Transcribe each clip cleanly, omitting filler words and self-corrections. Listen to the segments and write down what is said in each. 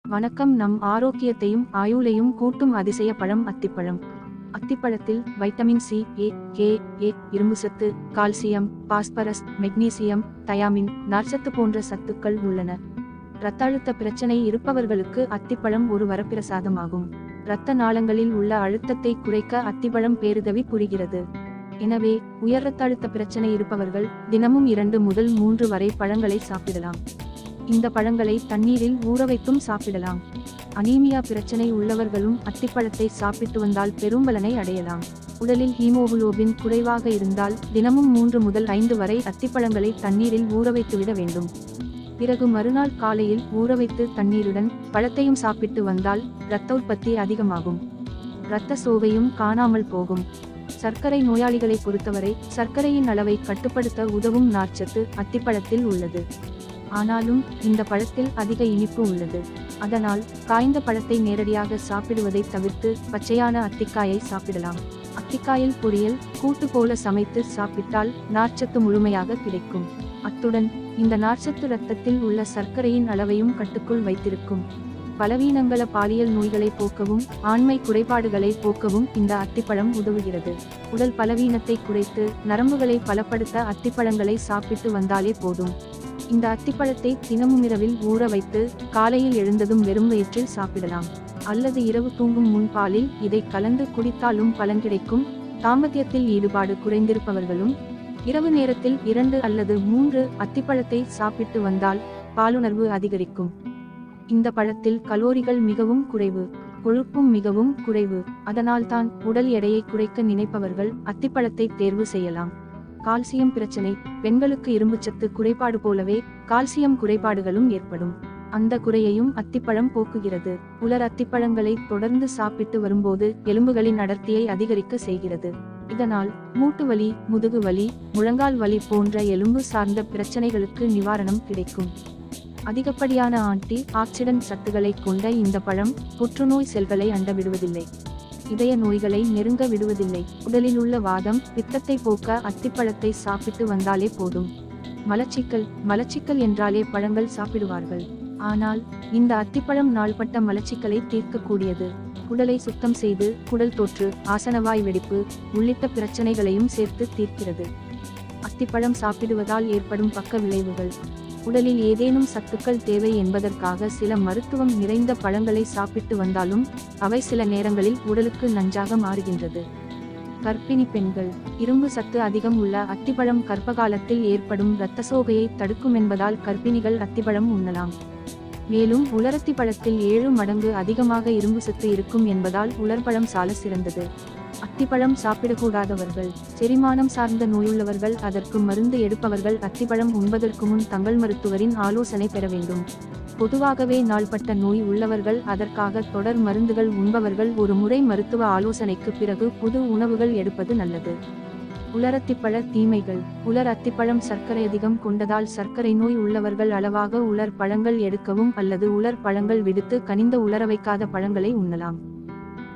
வணக்கம். நம் ஆரோக்கியத்தையும் ஆயுளையும் கூட்டும் அதிசய பழம் அத்திப்பழம். அத்திப்பழத்தில் வைட்டமின் சி, கே, இரும்புசத்து, கால்சியம், பாஸ்பரஸ், மெக்னீசியம், தயாமின், நார்ச்சத்து போன்ற சத்துக்கள் உள்ளன. இரத்த அழுத்த பிரச்சனை இருப்பவர்களுக்கு அத்திப்பழம் ஒரு வரப்பிரசாதமாகும். இரத்த நாளங்களில் உள்ள அழுத்தத்தை குறைக்க அத்திப்பழம் பேருதவி புரிகிறது. எனவே உயர் இரத்த அழுத்த பிரச்சனை இருப்பவர்கள் தினமும் 2 முதல் 3 வரை பழங்களை சாப்பிடலாம். இந்த பழங்களை தண்ணீரில் ஊறவைத்தும் சாப்பிடலாம். அனீமியா பிரச்சனை உள்ளவர்களும் அத்திப்பழத்தை சாப்பிட்டு வந்தால் பெரும்பலனை அடையலாம். உடலில் ஹீமோகுளோபின் குறைவாக இருந்தால் தினமும் 3 முதல் 5 வரை அத்திப்பழங்களை தண்ணீரில் ஊறவைத்துவிட வேண்டும். பிறகு மறுநாள் காலையில் ஊறவைத்து தண்ணீருடன் பழத்தையும் சாப்பிட்டு வந்தால் இரத்த உற்பத்தி அதிகமாகும். இரத்த சோகையும் காணாமல் போகும். சர்க்கரை நோயாளிகளை பொறுத்தவரை சர்க்கரையின் அளவை கட்டுப்படுத்த உதவும் நார்ச்சத்து அத்திப்பழத்தில் உள்ளது. ஆனாலும் இந்த பழத்தில் அதிக இனிப்பு உள்ளது. அதனால் காய்ந்த பழத்தை நேரடியாக சாப்பிடுவதை தவிர்த்து பச்சையான அத்திக்காயை சாப்பிடலாம். அத்திக்காயில் பொரியல், கூட்டு போல சமைத்து சாப்பிட்டால் நார்ச்சத்து முழுமையாக கிடைக்கும். அத்துடன் இந்த நார்ச்சத்து இரத்தத்தில் உள்ள சர்க்கரையின் அளவையும் கட்டுக்குள் வைத்திருக்கும். பலவீனங்கள பாலியல் நோய்களை போக்கவும் ஆண்மை குறைபாடுகளை போக்கவும் இந்த அத்திப்பழம் உதவுகிறது. உடல் பலவீனத்தை குறைத்து நரம்புகளை பலப்படுத்த அத்திப்பழங்களை சாப்பிட்டு வந்தாலே போதும். இந்த அத்திப்பழத்தை தினமும் இரவில் ஊற வைத்து காலையில் எழுந்ததும் வெறும் வயிற்றில் சாப்பிடலாம். அல்லது இரவு தூங்கும் முன் பாலில் இதை கலந்து குடித்தாலும் பலன் கிடைக்கும். தாம்பத்தியத்தில் ஈடுபாடு குறைந்திருப்பவர்களும் இரவு நேரத்தில் 2 அல்லது 3 அத்திப்பழத்தை சாப்பிட்டு வந்தால் பாலுணர்வு அதிகரிக்கும். இந்த பழத்தில் கலோரிகள் மிகவும் குறைவு, கொழுப்பும் மிகவும் குறைவு. அதனால்தான் உடல் எடையை குறைக்க நினைப்பவர்கள் அத்திப்பழத்தை தேர்வு செய்யலாம். கால்சியம் பிரச்சனை பெண்களுக்கு இரும்புச்சத்து குறைபாடு போலவே கால்சியம் குறைபாடுகளும் ஏற்படும். அந்த குறையையும் அத்திப்பழம் போக்குகிறது. உலர் அத்திப்பழங்களை தொடர்ந்து சாப்பிட்டு வரும்போது எலும்புகளின் அடர்த்தியை அதிகரிக்க செய்கிறது. இதனால் மூட்டு வலி, முதுகு வலி, முழங்கால் வலி போன்ற எலும்பு சார்ந்த பிரச்சனைகளுக்கு நிவாரணம் கிடைக்கும். அதிகப்படியான ஆன்டி ஆக்சிடென்ட் சத்துக்களை கொண்ட இந்த பழம் புற்றுநோய் செல்களை அண்டவிடுவதில்லை. இதய நோய்களை நெருங்க விடுவதில்லை. உடலில் உள்ள வாதம், பித்தத்தை போக்க அத்திப்பழத்தை சாப்பிட்டு வந்தாலே போதும். மலச்சிக்கல் என்றாலே பழங்கள் சாப்பிடுவார்கள். ஆனால் இந்த அத்திப்பழம் நாள்பட்ட மலச்சிக்கலை தீர்க்கக்கூடியது. உடலை சுத்தம் செய்து குடல் தொற்று, ஆசனவாய் வெடிப்பு உள்ளிட்ட பிரச்சனைகளையும் சேர்த்து தீர்க்கிறது. அத்திப்பழம் சாப்பிடுவதால் ஏற்படும் பக்க விளைவுகள். உடலில் ஏதேனும் சத்துக்கள் தேவை என்பதற்காக சில மருத்துவம் நிறைந்த பழங்களை சாப்பிட்டு வந்தாலும் அவை சில நேரங்களில் உடலுக்கு நஞ்சாக மாறுகின்றது. கர்ப்பிணி பெண்கள் இரும்பு சத்து அதிகம் உள்ள அத்திப்பழம் கர்ப்பகாலத்தில் ஏற்படும் இரத்த சோகையை தடுக்கும் என்பதால் கர்ப்பிணிகள் அத்திப்பழம் உண்ணலாம். மேலும் உலரத்தி பழத்தில் 7 மடங்கு அதிகமாக இரும்பு சத்து இருக்கும் என்பதால் உலர்பழம் சால சிறந்தது. அத்திப்பழம் சாப்பிடக்கூடாதவர்கள், செரிமானம் சார்ந்த நோயுள்ளவர்கள், அதற்கு மருந்து எடுப்பவர்கள் அத்திப்பழம் உண்பதற்கு முன் தங்கள் மருத்துவரின் ஆலோசனை பெற வேண்டும். பொதுவாகவே நாள்பட்ட நோய் உள்ளவர்கள், அதற்காக தொடர் மருந்துகள் உண்பவர்கள் ஒரு முறை மருத்துவ ஆலோசனைக்கு பிறகு புது உணவுகள் எடுப்பது நல்லது. உலரத்திப்பழ தீமைகள். உலர் அத்திப்பழம் சர்க்கரை அதிகம் கொண்டதால் சர்க்கரை நோய் உள்ளவர்கள் அளவாக உலர் பழங்கள் எடுக்கவும் அல்லது உலர் பழங்கள் விடுத்து கனிந்த உலர வைக்காத பழங்களை உண்ணலாம்.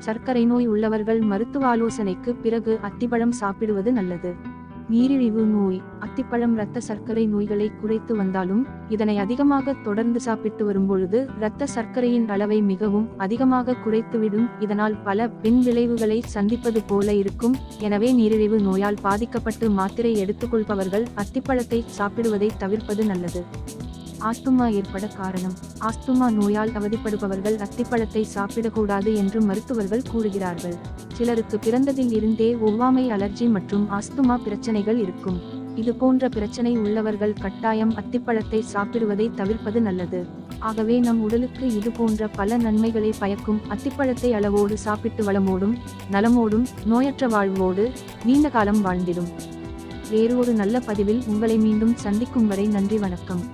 சர்க்கரை நோய் உள்ளவர்கள் மருத்துவ ஆலோசனைக்கு பிறகு அத்திப்பழம் சாப்பிடுவது நல்லது. நீரிழிவு நோய். அத்திப்பழம் இரத்த சர்க்கரை நோய்களை குறைத்து வந்தாலும் இதனை அதிகமாக தொடர்ந்து சாப்பிட்டு வரும்பொழுது இரத்த சர்க்கரையின் அளவை மிகவும் அதிகமாக குறைத்துவிடும். இதனால் பல பின் விளைவுகளை சந்திப்பது போல இருக்கும். எனவே நீரிழிவு நோயால் பாதிக்கப்பட்டு மாத்திரை எடுத்துக்கொள்பவர்கள் அத்திப்பழத்தை சாப்பிடுவதை தவிர்ப்பது நல்லது. ஆஸ்துமா ஏற்பட காரணம். ஆஸ்துமா நோயால் அவதிப்படுபவர்கள் அத்திப்பழத்தை சாப்பிடக்கூடாது என்று மருத்துவர்கள் கூறுகிறார்கள். சிலருக்கு பிறந்ததில் இருந்தே ஒவ்வாமை, அலர்ஜி மற்றும் ஆஸ்துமா பிரச்சனைகள் இருக்கும். இது போன்ற பிரச்சனை உள்ளவர்கள் கட்டாயம் அத்திப்பழத்தை சாப்பிடுவதை தவிர்ப்பது நல்லது. ஆகவே நம் உடலுக்கு இது போன்ற பல நன்மைகளை பயக்கும் அத்திப்பழத்தை அளவோடு சாப்பிட்டு வளமோடும் நலமோடும் நோயற்ற வாழ்வோடு நீண்ட காலம் வாழ்ந்திடும். வேறு ஒரு நல்ல பதிவில் உங்களை மீண்டும் சந்திக்கும் வரை நன்றி, வணக்கம்.